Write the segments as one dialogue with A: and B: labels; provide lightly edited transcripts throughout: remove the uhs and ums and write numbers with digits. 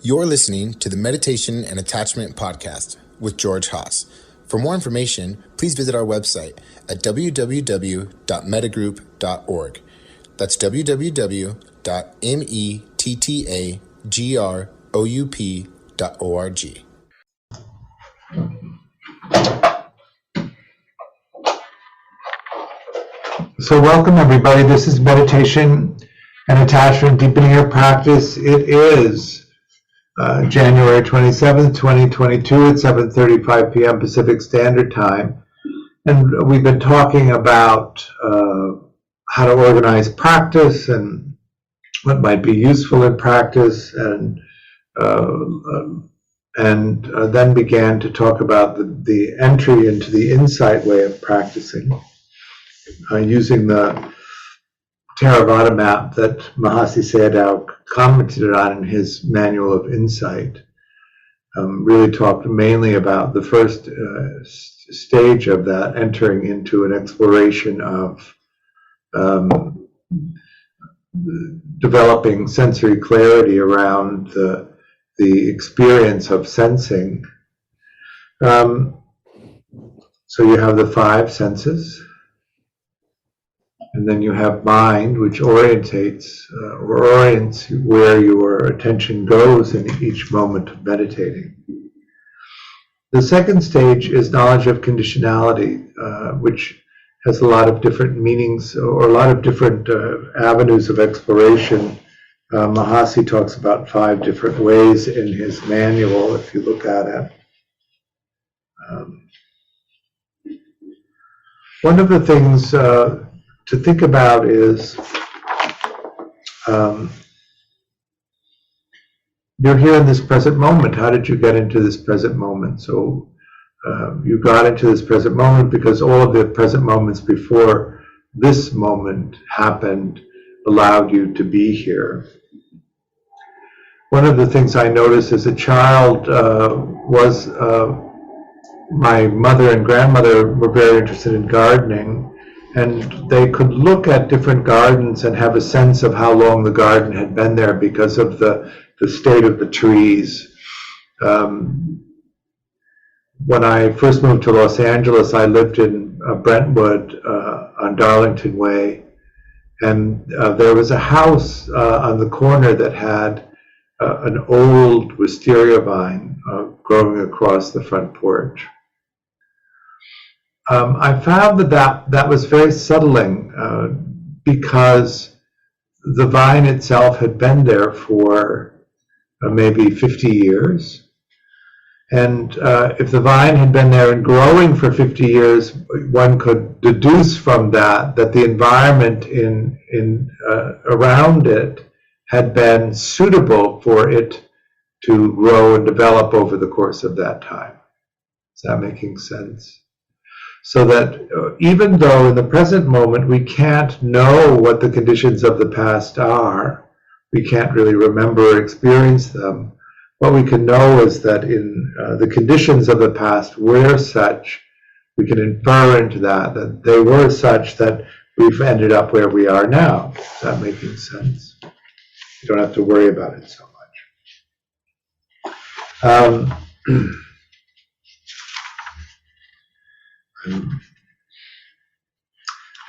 A: You're listening to the Meditation and Attachment Podcast with George Haas. For more information, please visit our website at www.mettagroup.org. That's www.mettagroup.org.
B: So welcome everybody. This is Meditation and Attachment Deepening Your Practice. It is January 27th, 2022 at 7:35 p.m. Pacific Standard Time. And we've been talking about how to organize practice and what might be useful in practice, and then began to talk about the entry into the insight way of practicing using the Theravāda map that Mahasi Sayadaw commented on in his Manual of Insight. Really talked mainly about the first stage of that, entering into an exploration of developing sensory clarity around the experience of sensing. So you have the five senses. And then you have mind, which orients where your attention goes in each moment of meditating. The second stage is knowledge of conditionality, which has a lot of different meanings or a lot of different avenues of exploration. Mahasi talks about 5 different ways in his manual, if you look at it. One of the things to think about is you're here in this present moment. How did you get into this present moment? So you got into this present moment because all of the present moments before this moment happened allowed you to be here. One of the things I noticed as a child was my mother and grandmother were very interested in gardening. And they could look at different gardens and have a sense of how long the garden had been there because of the state of the trees. When I first moved to Los Angeles, I lived in Brentwood on Darlington Way. And there was a house on the corner that had an old wisteria vine growing across the front porch. I found that was very settling because the vine itself had been there for maybe 50 years. And if the vine had been there and growing for 50 years, one could deduce from that the environment around it had been suitable for it to grow and develop over the course of that time. Is that making sense? So that even though in the present moment we can't know what the conditions of the past are, we can't really remember or experience them, what we can know is that in the conditions of the past were such, we can infer into that they were such that we've ended up where we are now. Is that making sense? You don't have to worry about it so much.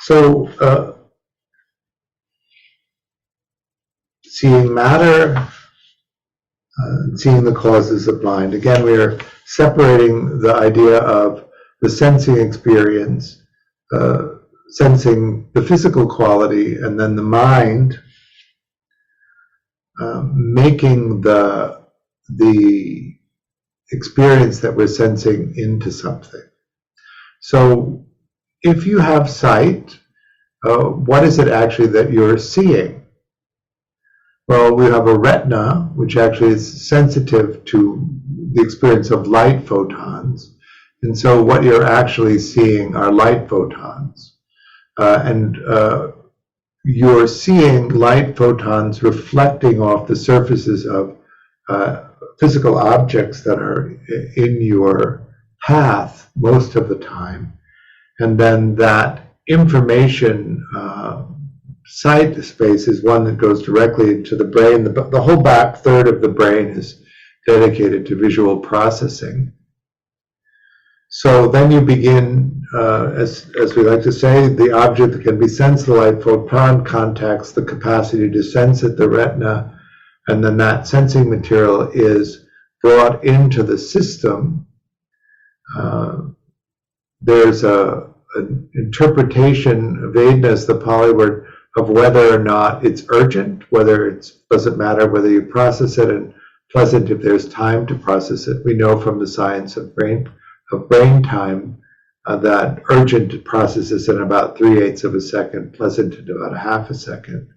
B: So, seeing matter, seeing the causes of mind. Again, we are separating the idea of the sensing experience, sensing the physical quality, and then the mind making the experience that we're sensing into something. So if you have sight, what is it actually that you're seeing? Well, we have a retina, which actually is sensitive to the experience of light photons. And so what you're actually seeing are light photons. And you're seeing light photons reflecting off the surfaces of physical objects that are in your path most of the time, and then that information sight space is one that goes directly into the brain. The whole back third of the brain is dedicated to visual processing. So then you begin, as we like to say, the object that can be sensed, the light photon contacts the capacity to sense at the retina, and then that sensing material is brought into the system. There's an interpretation of Vedas, the Pali word, of whether or not it's urgent, whether it doesn't matter whether you process it, and pleasant if there's time to process it. We know from the science of brain time that urgent processes in about 3/8 of a second, pleasant in about 1/2 a second.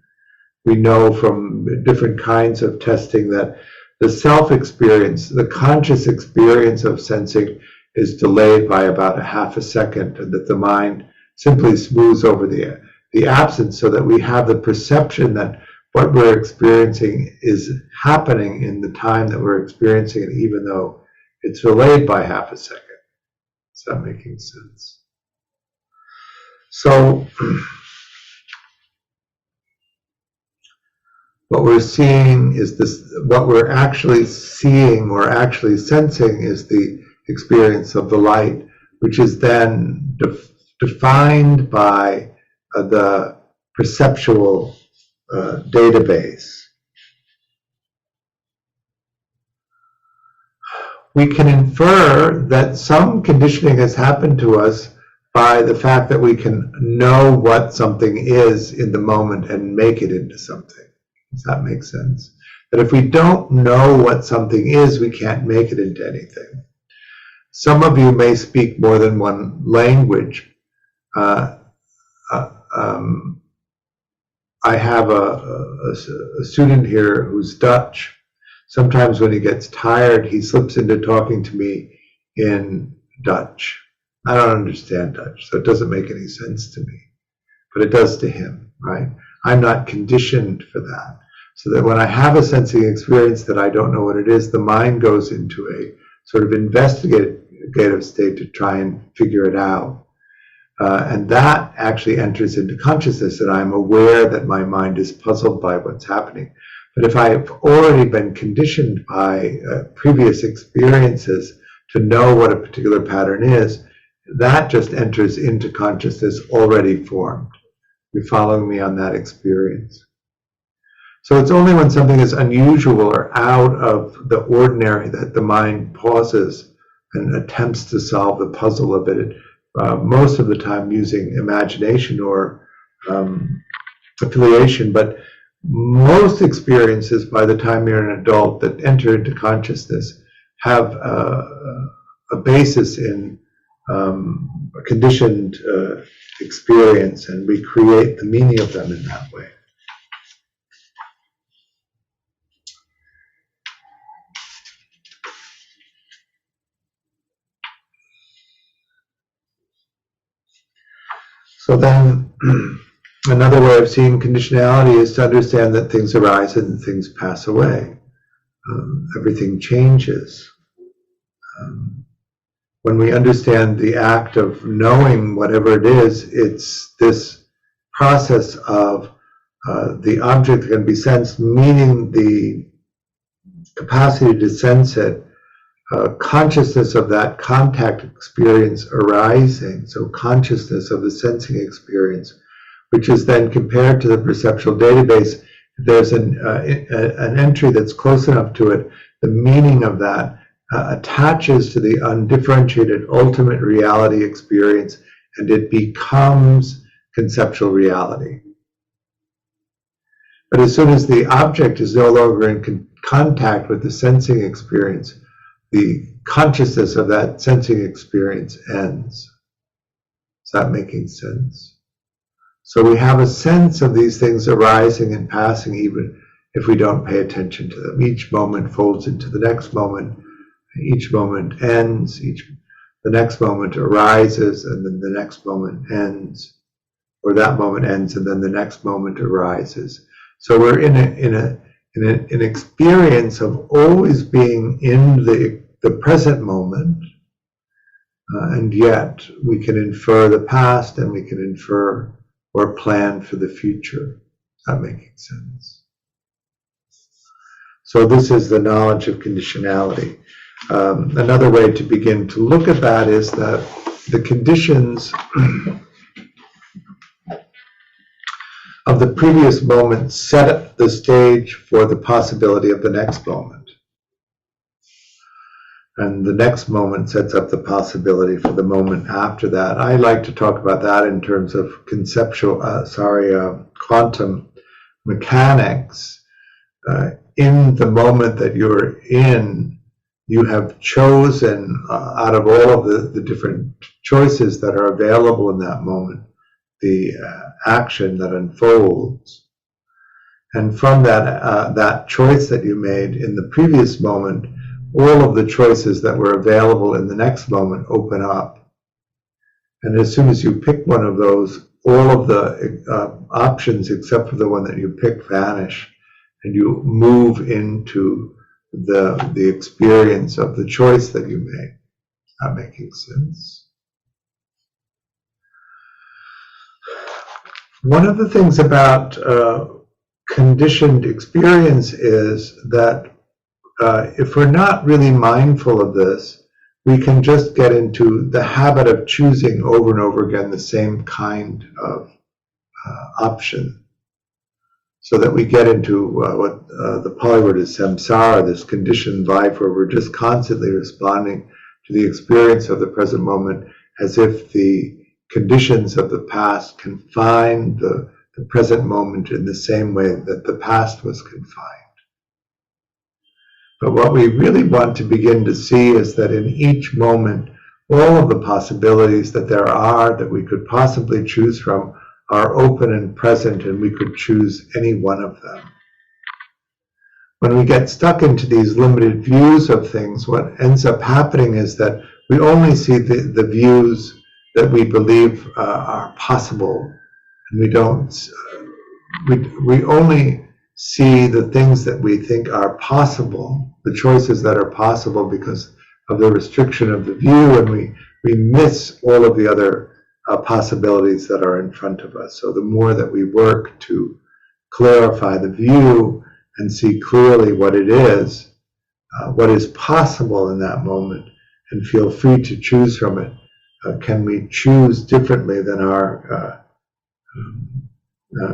B: We know from different kinds of testing that the self-experience, the conscious experience of sensing, is delayed by about 1/2 a second, and that the mind simply smooths over the absence, so that we have the perception that what we're experiencing is happening in the time that we're experiencing it, even though it's delayed by 1/2 a second. Is that making sense? So what we're seeing is this, what we're actually seeing or actually sensing is the experience of the light, which is then defined by the perceptual database. We can infer that some conditioning has happened to us by the fact that we can know what something is in the moment and make it into something. Does that make sense? That if we don't know what something is, we can't make it into anything. Some of you may speak more than one language. I have a student here who's Dutch. Sometimes when he gets tired, he slips into talking to me in Dutch. I don't understand Dutch, so it doesn't make any sense to me, but it does to him, right? I'm not conditioned for that. So that when I have a sensing experience that I don't know what it is, the mind goes into a sort of investigative state to try and figure it out. And that actually enters into consciousness, and I'm aware that my mind is puzzled by what's happening. But if I've already been conditioned by previous experiences to know what a particular pattern is, that just enters into consciousness already formed. You're following me on that experience? So it's only when something is unusual or out of the ordinary that the mind pauses and attempts to solve the puzzle of it, most of the time using imagination or affiliation. But most experiences, by the time you're an adult, that enter into consciousness have a basis in a conditioned experience, and we create the meaning of them in that way. So then, another way of seeing conditionality is to understand that things arise and things pass away. Everything changes. When we understand the act of knowing whatever it is, it's this process of the object that can be sensed, meaning the capacity to sense it, consciousness of that contact experience arising, so consciousness of the sensing experience, which is then compared to the perceptual database. If there's an entry that's close enough to it, the meaning of that attaches to the undifferentiated ultimate reality experience, and it becomes conceptual reality. But as soon as the object is no longer in contact with the sensing experience, the consciousness of that sensing experience ends. Is that making sense? So we have a sense of these things arising and passing, even if we don't pay attention to them. Each moment folds into the next moment. Each moment ends. The next moment arises, and then the next moment ends. Or that moment ends, and then the next moment arises. So we're in an experience of always being in the present moment, and yet we can infer the past and we can infer or plan for the future. Is that making sense? So this is the knowledge of conditionality. Another way to begin to look at that is that the conditions of the previous moment set the stage for the possibility of the next moment. And the next moment sets up the possibility for the moment after that. I like to talk about that in terms of quantum mechanics. In the moment that you're in, you have chosen out of all of the different choices that are available in that moment, the action that unfolds. And from that choice that you made in the previous moment, all of the choices that were available in the next moment open up. And as soon as you pick one of those, all of the options except for the one that you pick vanish, and you move into the experience of the choice that you made. Is that making sense? One of the things about conditioned experience is that if we're not really mindful of this, we can just get into the habit of choosing over and over again the same kind of option. So that we get into what the Pali word is samsara, this conditioned life where we're just constantly responding to the experience of the present moment as if the conditions of the past confine the present moment in the same way that the past was confined. But what we really want to begin to see is that in each moment, all of the possibilities that there are that we could possibly choose from are open and present, and we could choose any one of them. When we get stuck into these limited views of things, what ends up happening is that we only see the views that we believe are possible, and we only see the things that we think are possible, the choices that are possible because of the restriction of the view, and we miss all of the other possibilities that are in front of us. So the more that we work to clarify the view and see clearly what it is, what is possible in that moment, and feel free to choose from it, can we choose differently than our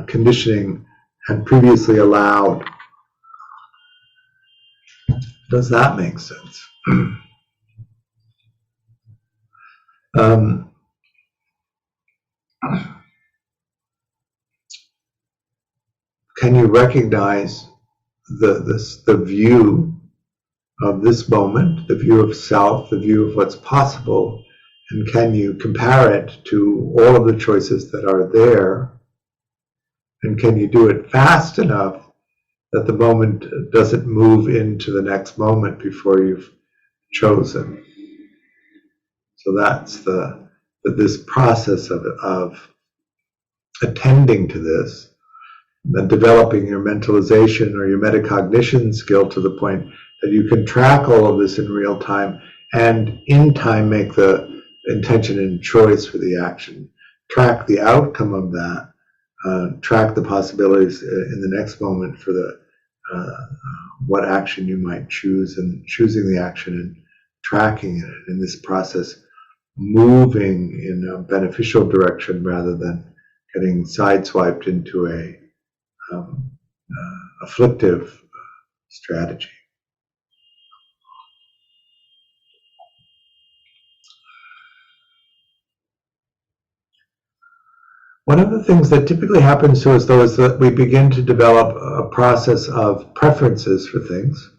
B: conditioning had previously allowed. Does that make sense? Can you recognize the view of this moment, the view of self, the view of what's possible, and can you compare it to all of the choices that are there? And can you do it fast enough that the moment doesn't move into the next moment before you've chosen? So that's this process of attending to this, and developing your mentalization or your metacognition skill to the point that you can track all of this in real time and in time make the intention and choice for the action, track the outcome of that, track the possibilities in the next moment for the what action you might choose, and choosing the action and tracking it in this process, moving in a beneficial direction rather than getting sideswiped into a afflictive strategy. One of the things that typically happens to us, though, is that we begin to develop a process of preferences for things.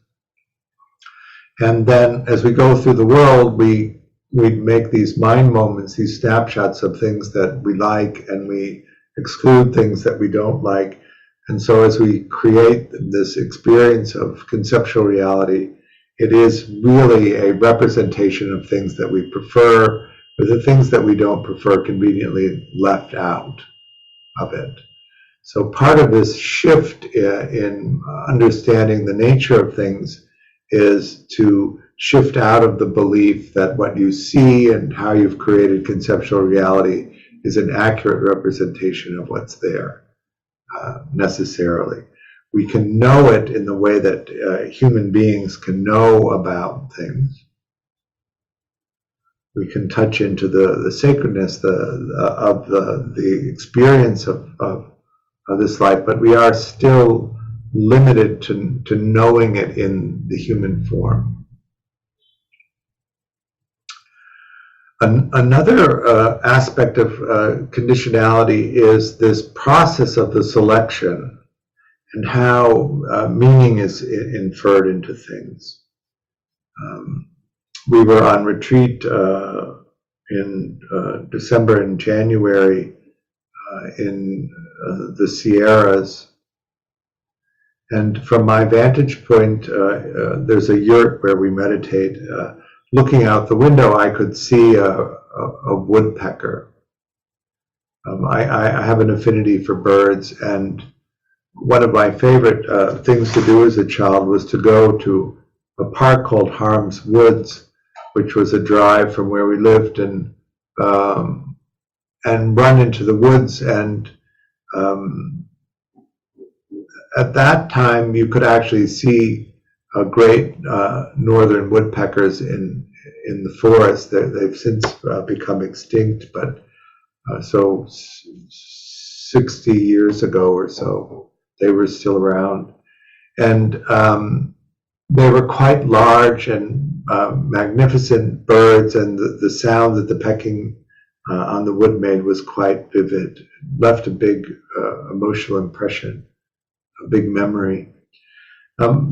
B: And then as we go through the world, we make these mind moments, these snapshots of things that we like, and we exclude things that we don't like. And so as we create this experience of conceptual reality, it is really a representation of things that we prefer, or the things that we don't prefer conveniently left out of it. So part of this shift in understanding the nature of things is to shift out of the belief that what you see and how you've created conceptual reality is an accurate representation of what's there, necessarily. We can know it in the way that human beings can know about things. We can touch into the sacredness of the experience of this life, but we are still limited to knowing it in the human form. Another aspect of conditionality is this process of the selection and how meaning is inferred into things. We were on retreat in December and January in the Sierras, and from my vantage point, there's a yurt where we meditate. Looking out the window, I could see a woodpecker. I have an affinity for birds, and one of my favorite things to do as a child was to go to a park called Harm's Woods, which was a drive from where we lived, and run into the woods. And at that time, you could actually see great northern woodpeckers in the forest. They've since become extinct, but so 60 years ago or so, they were still around. And they were quite large and magnificent birds, and the sound that the pecking on the wood made was quite vivid. It left a big emotional impression, a big memory.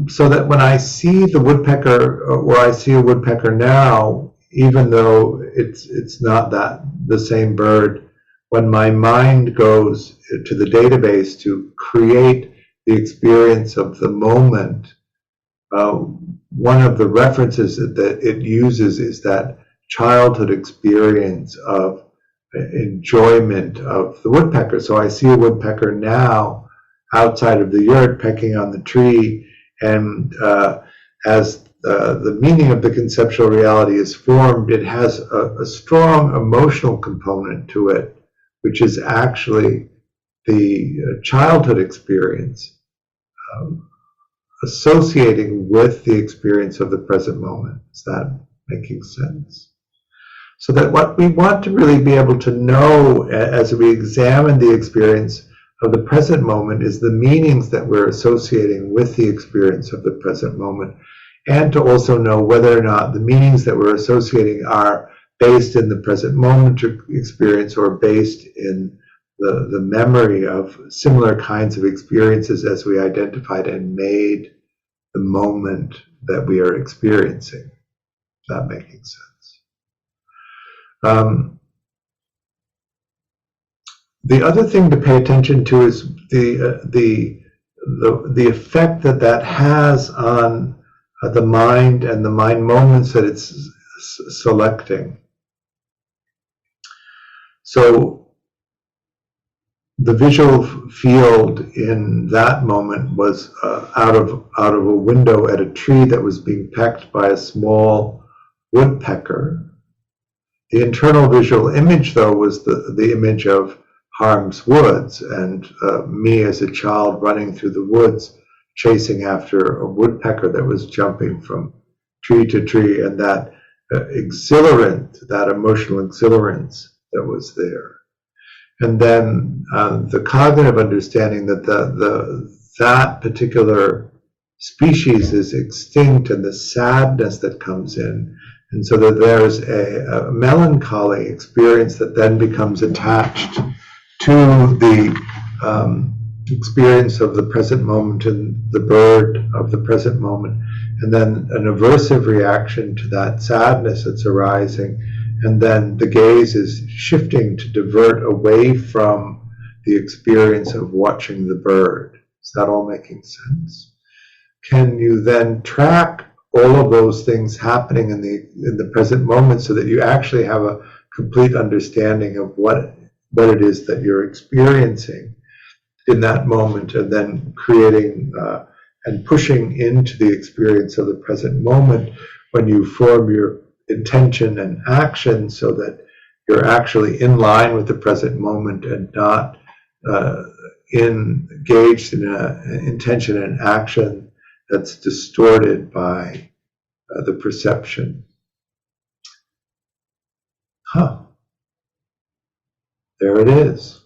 B: So that when I see the woodpecker, or I see a woodpecker now, even though it's not the same bird, when my mind goes to the database to create the experience of the moment, one of the references that it uses is that childhood experience of enjoyment of the woodpecker. So I see a woodpecker now outside of the yurt pecking on the tree, and as the meaning of the conceptual reality is formed, it has a strong emotional component to it, which is actually the childhood experience associating with the experience of the present moment. Is that making sense? So that what we want to really be able to know as we examine the experience of the present moment is the meanings that we're associating with the experience of the present moment, and to also know whether or not the meanings that we're associating are based in the present moment experience or based in the memory of similar kinds of experiences as we identified and made the moment that we are experiencing. Is that making sense? The other thing to pay attention to is the effect that has on the mind and the mind moments that it's selecting. So the visual field in that moment was out of a window at a tree that was being pecked by a small woodpecker. The internal visual image, though, was the image of Harm's Woods, and me as a child running through the woods chasing after a woodpecker that was jumping from tree to tree, and that that emotional exhilarance that was there. And then the cognitive understanding that that particular species is extinct, and the sadness that comes in. And so that there's a melancholy experience that then becomes attached to the experience of the present moment and the bird of the present moment, and then an aversive reaction to that sadness that's arising, and then the gaze is shifting to divert away from the experience of watching the bird. Is that all making sense? Can you then track all of those things happening in the present moment so that you actually have a complete understanding of what it is that you're experiencing in that moment, and then creating and pushing into the experience of the present moment when you form your intention and action, so that you're actually in line with the present moment and not engaged in an intention and action that's distorted by the perception. There it is.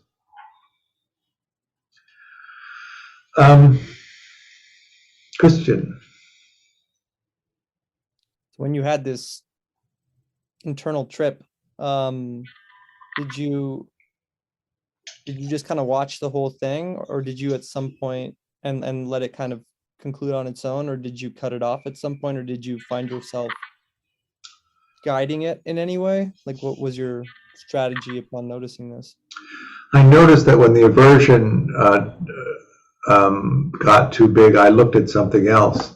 B: Christian.
C: When you had this internal trip, did you just kind of watch the whole thing, or did you at some point and let it kind of conclude on its own, or did you cut it off at some point, or did you find yourself guiding it in any way? Like, what was your strategy upon noticing this?
B: I noticed that when the aversion got too big, I looked at something else.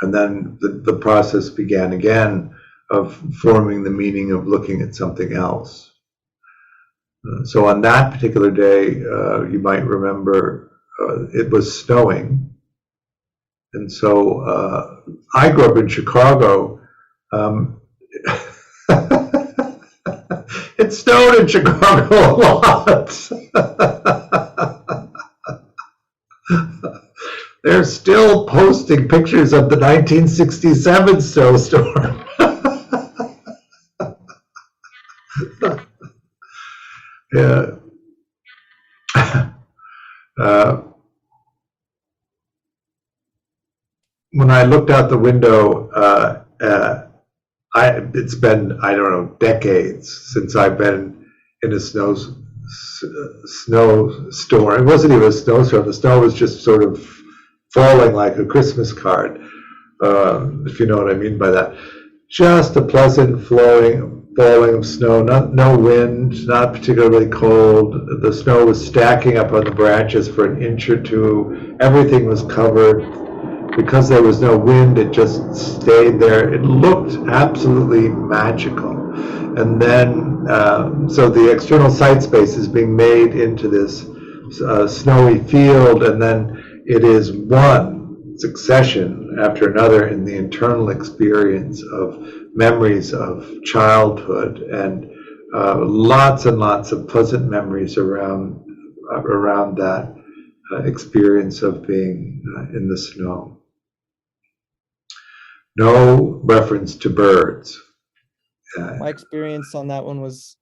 B: And then the process began again of forming the meaning of looking at something else. So on that particular day, you might remember, it was snowing. And so I grew up in Chicago. It snowed in Chicago a lot. They're still posting pictures of the 1967 snowstorm. Yeah. When I looked out the window, it's been, I don't know, decades since I've been in a snowstorm. It wasn't even a snowstorm. The snow was just sort of falling like a Christmas card, if you know what I mean by that. Just a pleasant falling of snow, no wind, not particularly cold. The snow was stacking up on the branches for an inch or two. Everything was covered. Because there was no wind, it just stayed there. It looked absolutely magical. And then, so the external sight space is being made into this snowy field, and then it is one succession after another in the internal experience of memories of childhood, and lots and lots of pleasant memories around that experience of being in the snow. No reference to birds.
C: My experience on that one was,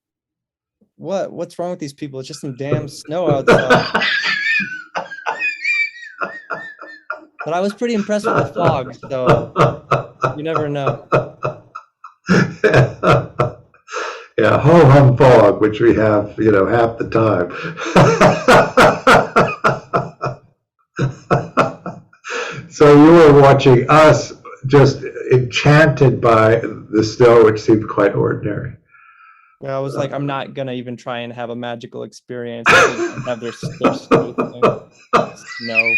C: what's wrong with these people? It's just some damn snow outside. But I was pretty impressed with the fog, so you never know.
B: Yeah, ho-hum fog, which we have, half the time. So you were watching us just enchanted by the snow, which seemed quite ordinary.
C: Yeah, I was like, I'm not gonna even try and have a magical experience. Have their snow thing. Snow.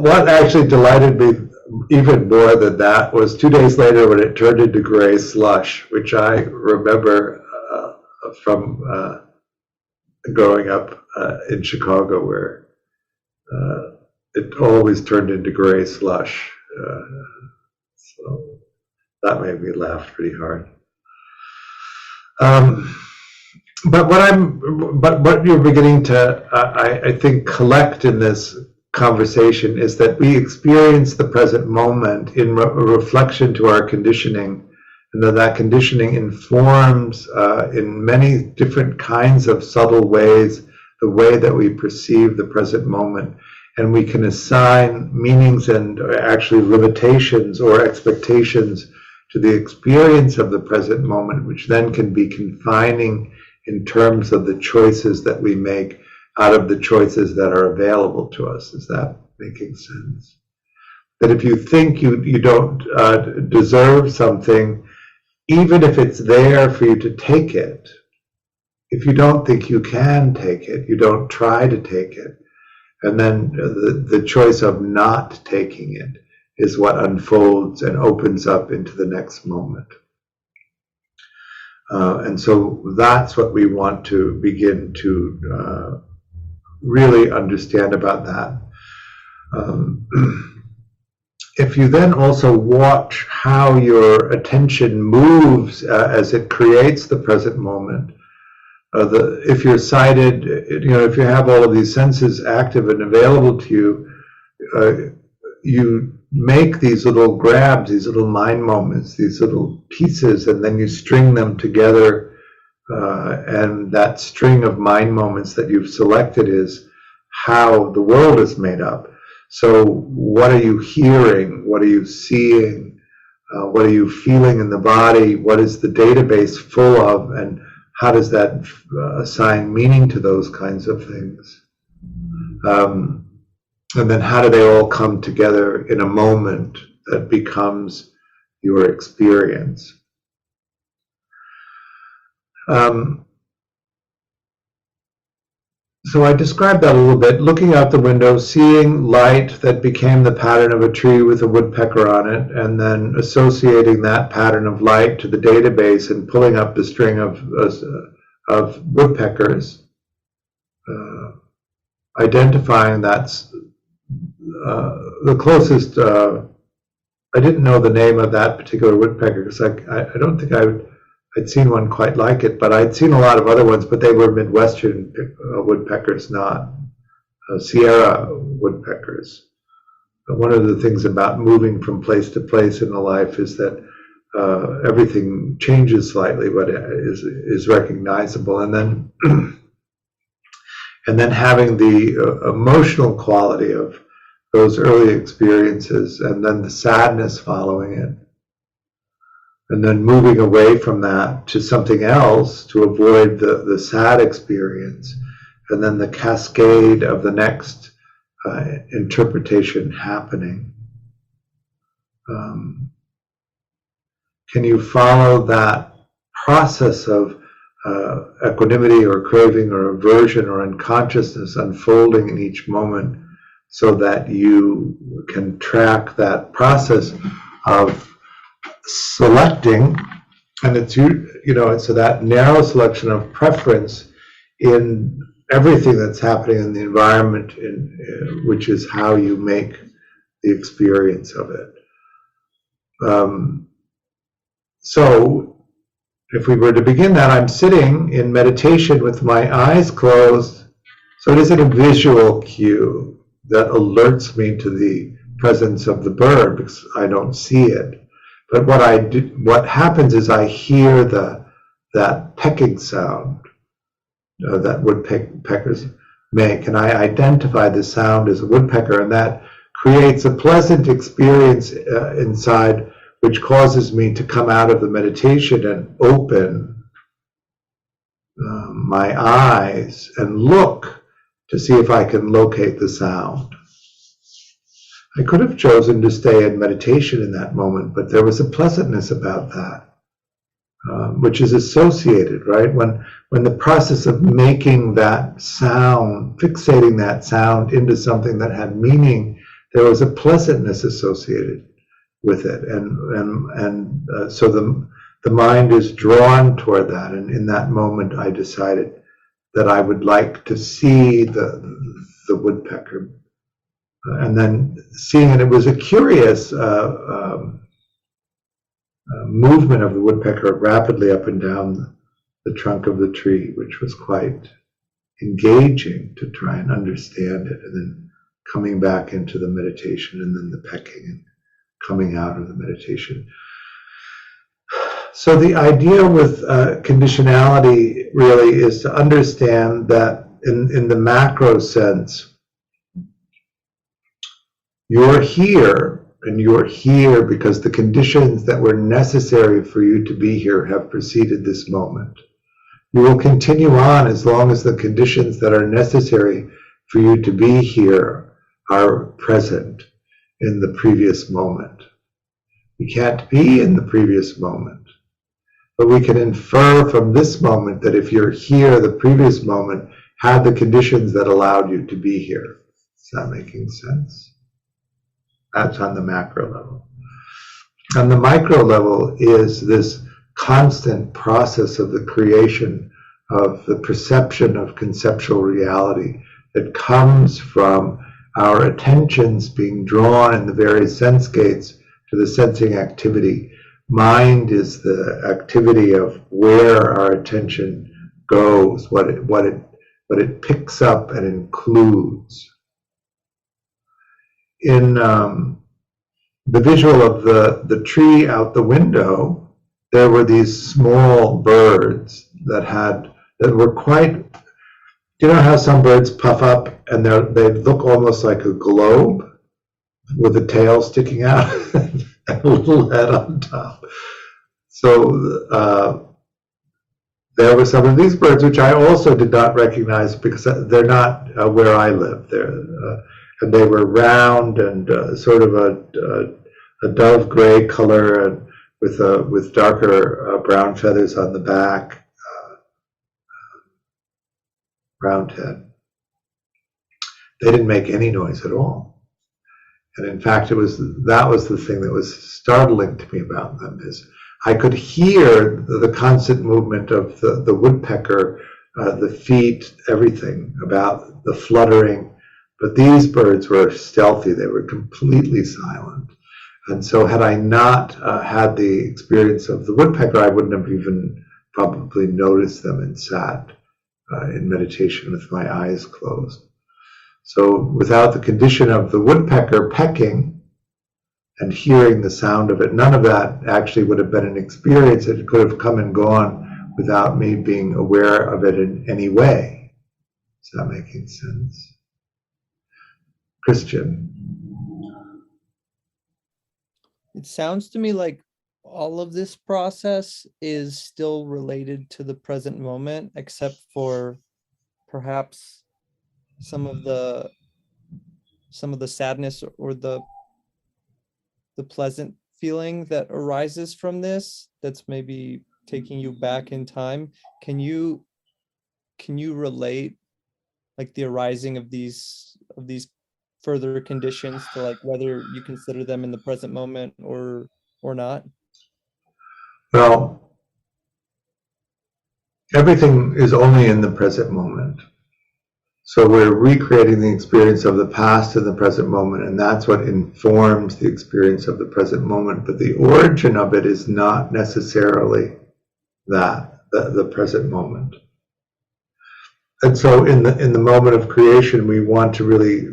B: What actually delighted me even more than that was 2 days later when it turned into gray slush, which I remember from growing up in Chicago, where it always turned into gray slush. So that made me laugh pretty hard. But what you're beginning to, I think, collect in this conversation is that we experience the present moment in reflection to our conditioning, and that conditioning informs in many different kinds of subtle ways the way that we perceive the present moment. And we can assign meanings and actually limitations or expectations to the experience of the present moment, which then can be confining in terms of the choices that we make out of the choices that are available to us. Is that making sense? That if you think you don't deserve something, even if it's there for you to take it, if you don't think you can take it, you don't try to take it. And then the choice of not taking it is what unfolds and opens up into the next moment. And so that's what we want to begin to really understand about that. if you then also watch how your attention moves as it creates the present moment, if you're sighted, if you have all of these senses active and available to you, you make these little grabs, these little mind moments, these little pieces, and then you string them together. And that string of mind moments that you've selected is how the world is made up. So what are you hearing? What are you seeing? What are you feeling in the body? What is the database full of? And how does that assign meaning to those kinds of things? And then how do they all come together in a moment that becomes your experience? So I described that a little bit, looking out the window, seeing light that became the pattern of a tree with a woodpecker on it, and then associating that pattern of light to the database and pulling up the string of woodpeckers, identifying that's the closest. I didn't know the name of that particular woodpecker because I don't think I'd seen one quite like it, but I'd seen a lot of other ones, but they were Midwestern woodpeckers, not Sierra woodpeckers. But one of the things about moving from place to place in a life is that everything changes slightly, but is recognizable. And then, and then having the emotional quality of those early experiences, and then the sadness following it. And then moving away from that to something else to avoid the sad experience, and then the cascade of the next interpretation happening. Can you follow that process of equanimity or craving or aversion or unconsciousness unfolding in each moment so that you can track that process of selecting, and it's so that narrow selection of preference in everything that's happening in the environment, which is how you make the experience of it. So if we were to begin that, I'm sitting in meditation with my eyes closed, so it isn't a visual cue that alerts me to the presence of the bird because I don't see it. But what happens is I hear that pecking sound that woodpeckers make, and I identify the sound as a woodpecker, and that creates a pleasant experience inside, which causes me to come out of the meditation and open my eyes and look to see if I can locate the sound. I could have chosen to stay in meditation in that moment, but there was a pleasantness about that, which is associated, right? When the process of making that sound, fixating that sound into something that had meaning, there was a pleasantness associated with it, and so the mind is drawn toward that. And in that moment, I decided that I would like to see the woodpecker. And then seeing it, it was a curious movement of the woodpecker rapidly up and down the trunk of the tree, which was quite engaging to try and understand it, and then coming back into the meditation, and then the pecking and coming out of the meditation. So the idea with conditionality really is to understand that in the macro sense, you're here, and you're here because the conditions that were necessary for you to be here have preceded this moment. You will continue on as long as the conditions that are necessary for you to be here are present in the previous moment. We can't be in the previous moment, but we can infer from this moment that if you're here, the previous moment had the conditions that allowed you to be here. Is that making sense? That's on the macro level. On the micro level is this constant process of the creation of the perception of conceptual reality that comes from our attentions being drawn in the various sense gates to the sensing activity. Mind is the activity of where our attention goes, what it picks up and includes. In the visual of the tree out the window, there were these small birds that were quite, you know how some birds puff up and they look almost like a globe with a tail sticking out and a little head on top. So there were some of these birds which I also did not recognize because they're not where I live. And they were round and sort of a dove gray color and with darker brown feathers on the back, round head. They didn't make any noise at all. And in fact, that was the thing that was startling to me about them, is I could hear the constant movement of the woodpecker, the feet, everything about the fluttering. But these birds were stealthy. They were completely silent. And so had I not had the experience of the woodpecker, I wouldn't have even probably noticed them and sat in meditation with my eyes closed. So without the condition of the woodpecker pecking and hearing the sound of it, none of that actually would have been an experience. It could have come and gone without me being aware of it in any way. Is that making sense? Christian.
C: It sounds to me like all of this process is still related to the present moment, except for perhaps some of the sadness or the pleasant feeling that arises from this, that's maybe taking you back in time. Can you relate like the arising of these further conditions to like whether you consider them in the present moment or not?
B: Well, everything is only in the present moment. So we're recreating the experience of the past in the present moment, and that's what informs the experience of the present moment. But the origin of it is not necessarily the present moment. And so in the moment of creation, we want to really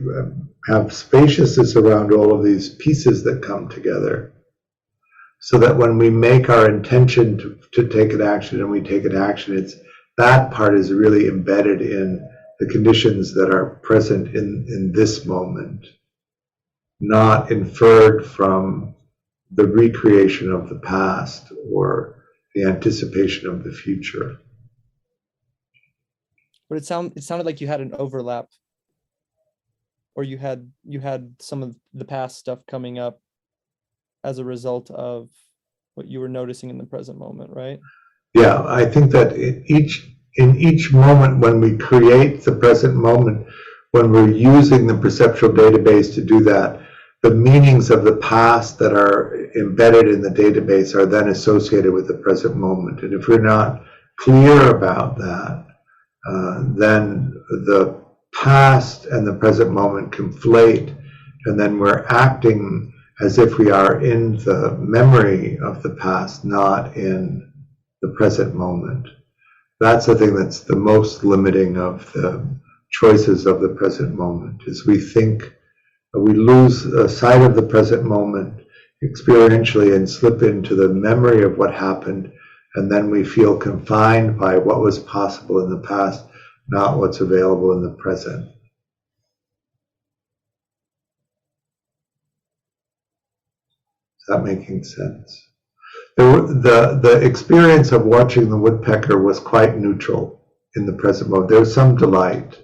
B: have spaciousness around all of these pieces that come together, so that when we make our intention to take an action and we take an action, that part is really embedded in the conditions that are present in this moment, not inferred from the recreation of the past or the anticipation of the future.
C: But it sounded like you had an overlap, or you had some of the past stuff coming up as a result of what you were noticing in the present moment, right?
B: Yeah, I think that in each moment when we create the present moment, when we're using the perceptual database to do that, the meanings of the past that are embedded in the database are then associated with the present moment. And if we're not clear about that, then the past and the present moment conflate, and then we're acting as if we are in the memory of the past, not in the present moment. That's the thing that's the most limiting of the choices of the present moment, is we lose sight of the present moment experientially and slip into the memory of what happened, and then we feel confined by what was possible in the past, not what's available in the present. Is that making sense? The experience of watching the woodpecker was quite neutral in the present moment. There was some delight,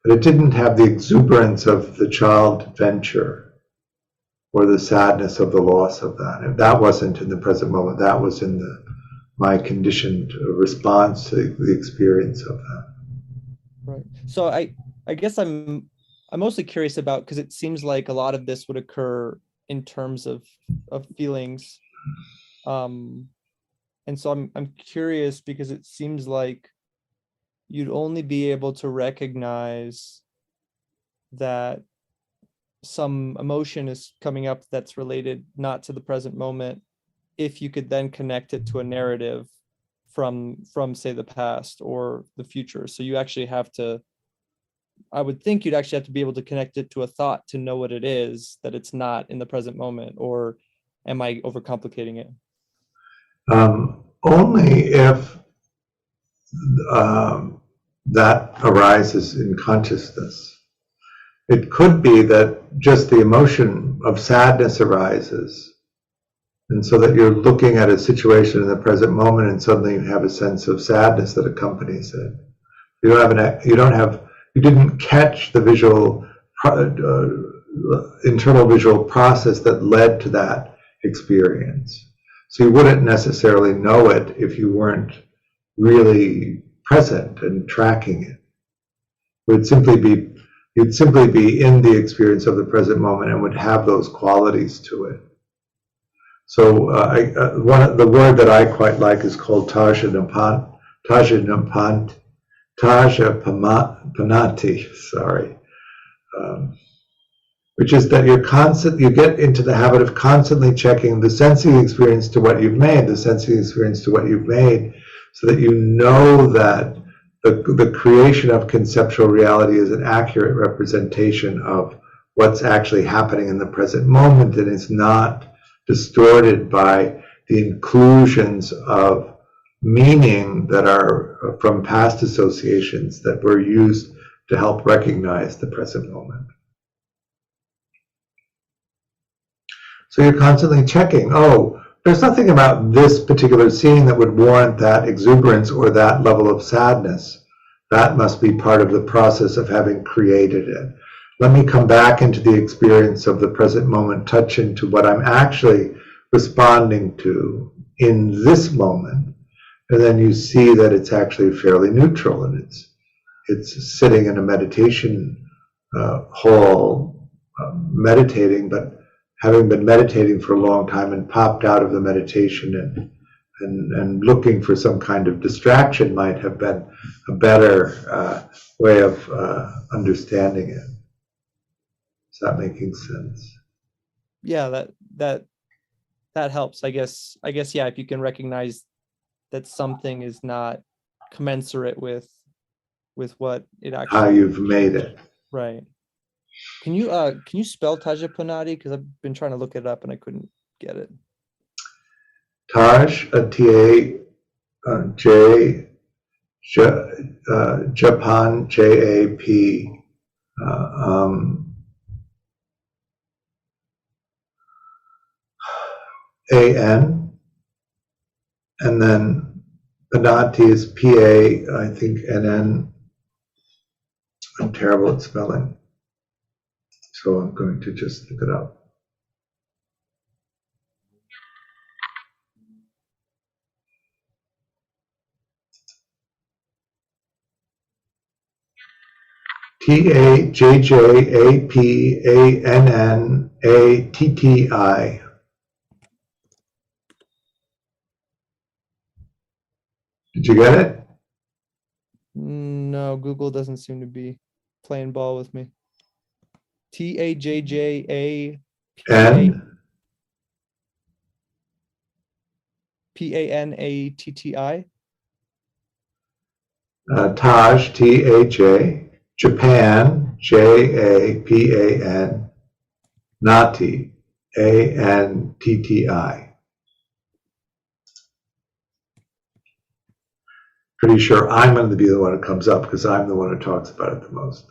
B: but it didn't have the exuberance of the child venture or the sadness of the loss of that. If that wasn't in the present moment, that was in my conditioned response to the experience of that.
C: Right. So I guess I'm mostly curious about, because it seems like a lot of this would occur in terms of feelings. And so I'm curious, because it seems like you'd only be able to recognize that some emotion is coming up that's related not to the present moment, if you could then connect it to a narrative from say the past or the future. So you actually have to, I would think you'd actually have to be able to connect it to a thought to know what it is, that it's not in the present moment. Or am I overcomplicating it?
B: Only if that arises in consciousness. It could be that just the emotion of sadness arises, and so that you're looking at a situation in the present moment, and suddenly you have a sense of sadness that accompanies it. You didn't catch the visual, internal visual process that led to that experience. So you wouldn't necessarily know it if you weren't really present and tracking it. You'd simply be in the experience of the present moment and would have those qualities to it. So the word that I quite like is called Tajanapanati, which is that you get into the habit of constantly checking the sensing experience to what you've made, so that you know that the creation of conceptual reality is an accurate representation of what's actually happening in the present moment, and is not distorted by the inclusions of meaning that are from past associations that were used to help recognize the present moment. So you're constantly checking, there's nothing about this particular scene that would warrant that exuberance or that level of sadness. That must be part of the process of having created it. Let me come back into the experience of the present moment, touch into what I'm actually responding to in this moment, and then you see that it's actually fairly neutral, and it's sitting in a meditation hall, meditating, but having been meditating for a long time and popped out of the meditation and looking for some kind of distraction might have been a better way of understanding it. Is that making sense?
C: Yeah, that helps. I guess, yeah, if you can recognize that something is not commensurate with what it actually,
B: how you've made it.
C: Right. Can you spell Tajapanati? Because I've been trying to look it up and I couldn't get it.
B: Taj, Japan, J-A-P, A-N, and then Panati is P-A, I think, N-N. I'm terrible at spelling, so I'm going to just look it up. Tajjapannatti. Did you get it?
C: No, Google doesn't seem to be playing ball with me. Tajjapannatti.
B: Taj, T-A-J, Japan, J-A-P-A-N, Nati, A-N-T-T-I. Pretty sure I'm going to be the one who comes up because I'm the one who talks about it the most.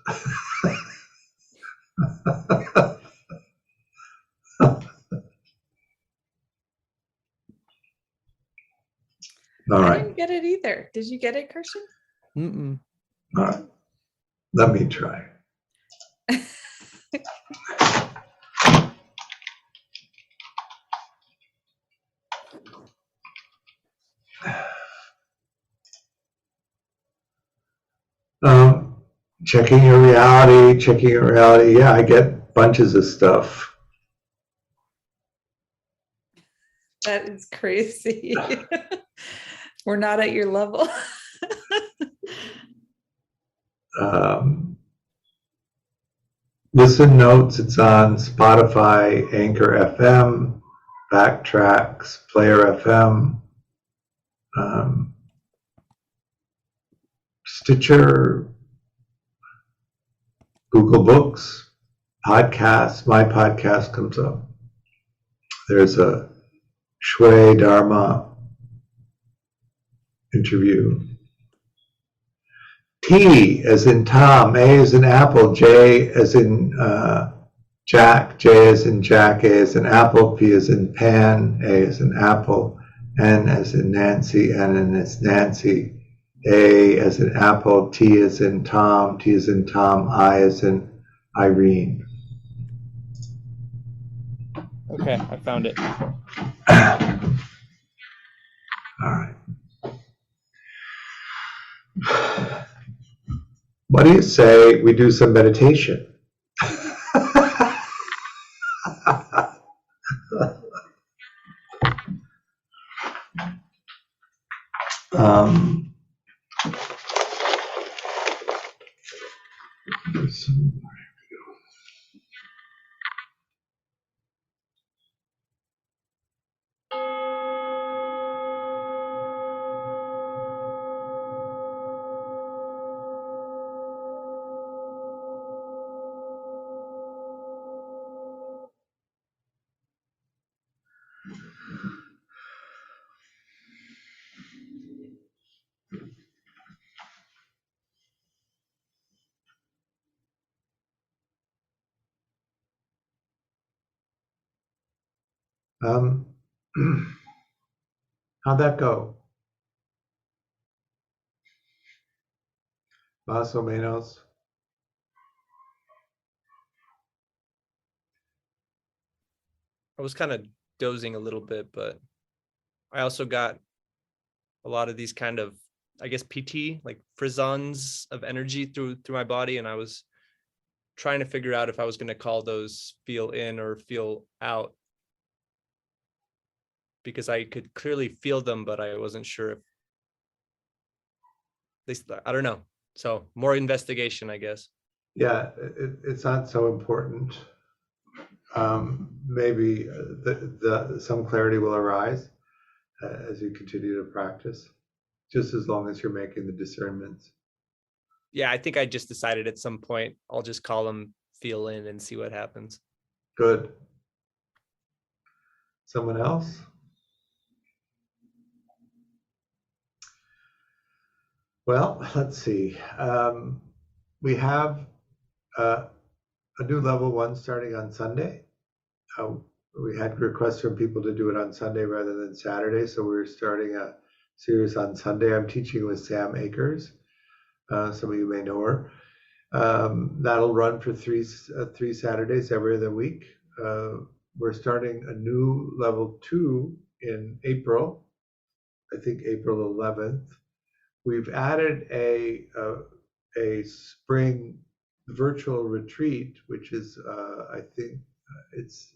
B: All right.
D: I didn't get it either. Did you get it, Kirsten?
C: Mm-mm.
B: All right. Let me try. Checking your reality. Yeah, I get bunches of stuff.
D: That is crazy. We're not at your level.
B: Listen Notes, it's on Spotify, Anchor FM, Backtracks, Player FM, Stitcher, Google Books, podcasts. My podcast comes up. There's a Shui Dharma interview. T as in Tom, A as in Apple, J as in Jack, J as in Jack, A as in Apple, P as in Pan, A as in Apple, N as in Nancy, N as Nancy, A as in Apple, T as in Tom, T as in Tom, I as in Irene.
C: Okay, I found it.
B: All right. What do you say we do some meditation? How'd that go? Más o menos.
C: I was kind of dozing a little bit, but I also got a lot of these kind of, I guess, PT, like frisons of energy through my body. And I was trying to figure out if I was going to call those feel in or feel out, because I could clearly feel them, but I wasn't sure if I don't know. So more investigation, I guess.
B: Yeah, it's not so important. Maybe some clarity will arise as you continue to practice, just as long as you're making the discernments.
C: Yeah, I think I just decided at some point I'll just call them feel in and see what happens.
B: Good. Someone else? Well, let's see. We have a new level 1 starting on Sunday. We had requests from people to do it on Sunday rather than Saturday, so we're starting a series on Sunday. I'm teaching with Sam Akers. Some of you may know her. That'll run for three Saturdays every other week. We're starting a new level 2 in April, I think April 11th. We've added a spring virtual retreat, which is, I think it's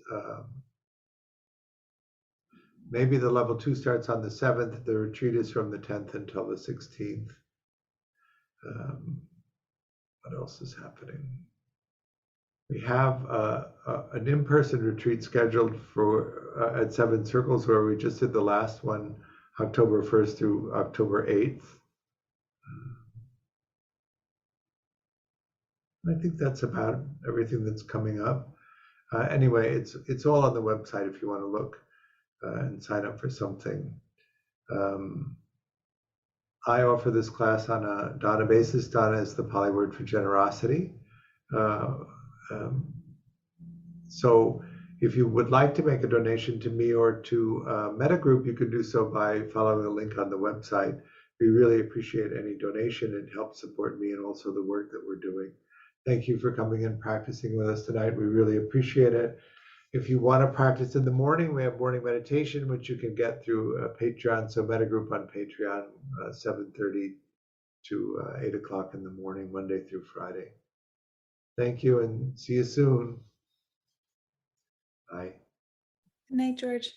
B: maybe the level 2 starts on the 7th. The retreat is from the 10th until the 16th. What else is happening? We have an in-person retreat scheduled for at Seven Circles, where we just did the last one, October 1st through October 8th. I think that's about everything that's coming up. Anyway, it's all on the website if you want to look and sign up for something. I offer this class on a dana basis. Dana is the Pali word for generosity. So if you would like to make a donation to me or to Mettagroup, you could do so by following a link on the website. We really appreciate any donation. It helps support me and also the work that we're doing. Thank you for coming and practicing with us tonight. We really appreciate it. If you want to practice in the morning, we have morning meditation, which you can get through Patreon. So Mettagroup on Patreon, 7:30 to 8 o'clock in the morning, Monday through Friday. Thank you and see you soon. Bye.
D: Good night, George.